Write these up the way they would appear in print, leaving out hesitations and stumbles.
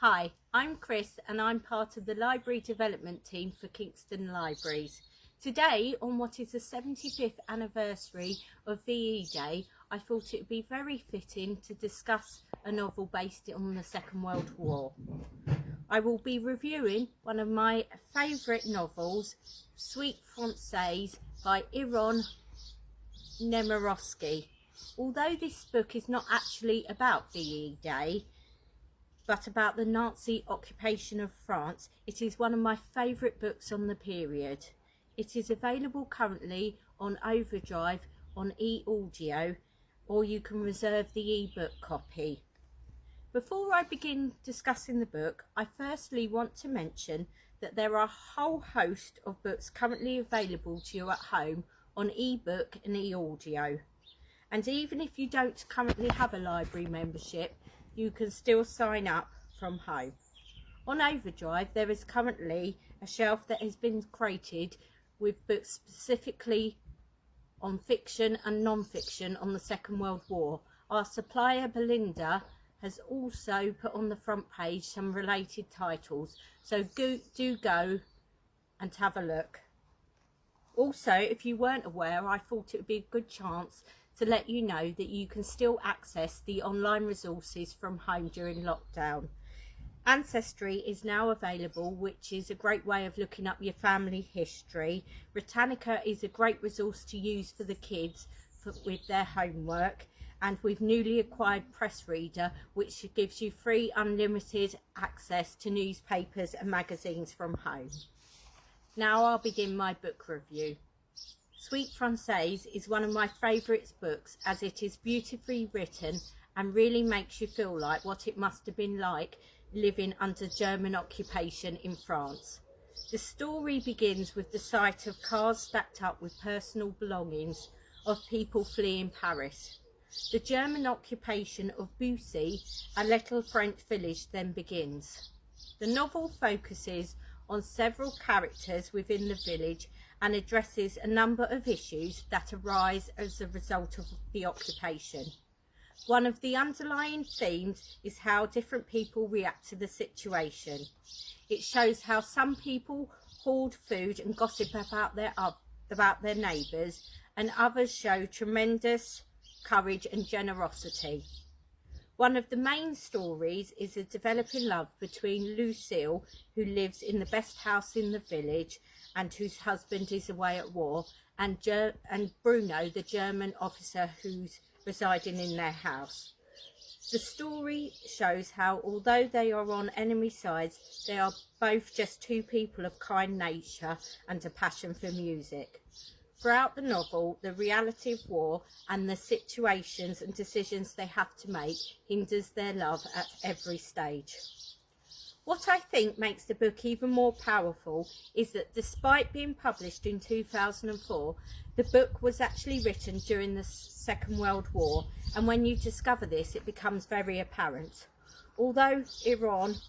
Hi, I'm Chris and I'm part of the library development team for Kingston Libraries. Today, on what is the 75th anniversary of VE Day, I thought it would be very fitting to discuss a novel based on the Second World War. I will be reviewing one of my favourite novels, Suite Française by Irène Némirovsky. Although this book is not actually about VE Day, but about the Nazi occupation of France, it is one of my favourite books on the period. It is available currently on Overdrive on e-audio, or you can reserve the ebook copy. Before I begin discussing the book, I firstly want to mention that there are a whole host of books currently available to you at home on ebook and e-audio. And even if you don't currently have a library membership, you can still sign up from home. On Overdrive, there is currently a shelf that has been created with books specifically on fiction and non-fiction on the Second World War. Our supplier Belinda has also put on the front page some related titles, so do go and have a look. Also, if you weren't aware, I thought it would be a good chance to let you know that you can still access the online resources from home during lockdown. Ancestry is now available, which is a great way of looking up your family history. Britannica is a great resource to use for the kids with their homework, and with newly acquired Press Reader, which gives you free unlimited access to newspapers and magazines from home. Now I'll begin my book review. Suite Française is one of my favourite books, as it is beautifully written and really makes you feel like what it must have been like living under German occupation in France. The story begins with the sight of cars stacked up with personal belongings of people fleeing Paris. The German occupation of Bussy, a little French village, then begins. The novel focuses on several characters within the village and addresses a number of issues that arise as a result of the occupation. One of the underlying themes is how different people react to the situation. It shows how some people hoard food and gossip about their neighbours, and others show tremendous courage and generosity. One of the main stories is a developing love between Lucille, who lives in the best house in the village and whose husband is away at war, and Bruno, the German officer who's residing in their house. The story shows how, although they are on enemy sides, they are both just two people of kind nature and a passion for music. Throughout the novel, the reality of war and the situations and decisions they have to make hinders their love at every stage. What I think makes the book even more powerful is that despite being published in 2004, the book was actually written during the Second World War, and when you discover this, it becomes very apparent. Although Irène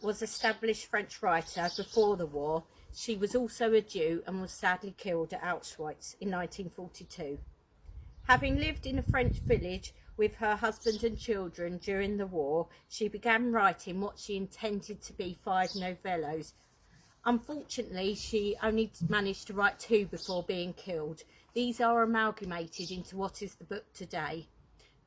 was an established French writer before the war, she was also a Jew and was sadly killed at Auschwitz in 1942. Having lived in a French village with her husband and children during the war, she began writing what she intended to be 5 novellas. Unfortunately, she only managed to write 2 before being killed. These are amalgamated into what is the book today.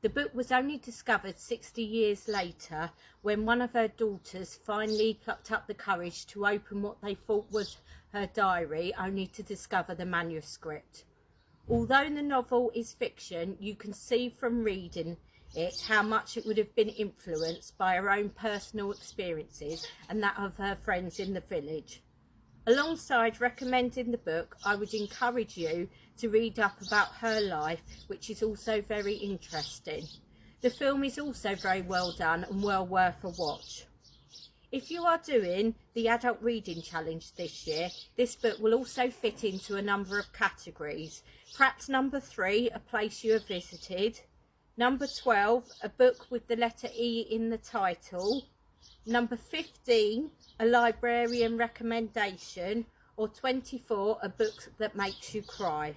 The book was only discovered 60 years later, when one of her daughters finally plucked up the courage to open what they thought was her diary, only to discover the manuscript. Although the novel is fiction, you can see from reading it how much it would have been influenced by her own personal experiences and that of her friends in the village. Alongside recommending the book, I would encourage you to read up about her life, which is also very interesting. The film is also very well done and well worth a watch. If you are doing the adult reading challenge this year, this book will also fit into a number of categories. Perhaps number 3, a place you have visited. Number 12, a book with the letter E in the title. Number 15, a librarian recommendation. Or 24, a book that makes you cry.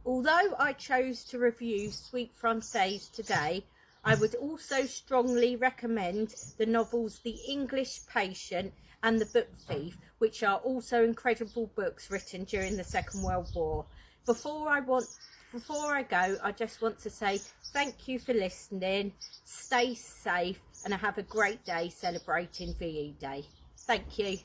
Although I chose to review Suite Française today, I would also strongly recommend the novels The English Patient and The Book Thief, which are also incredible books written during the Second World War. Before I go, I just want to say thank you for listening, stay safe, and have a great day celebrating VE Day. Thank you.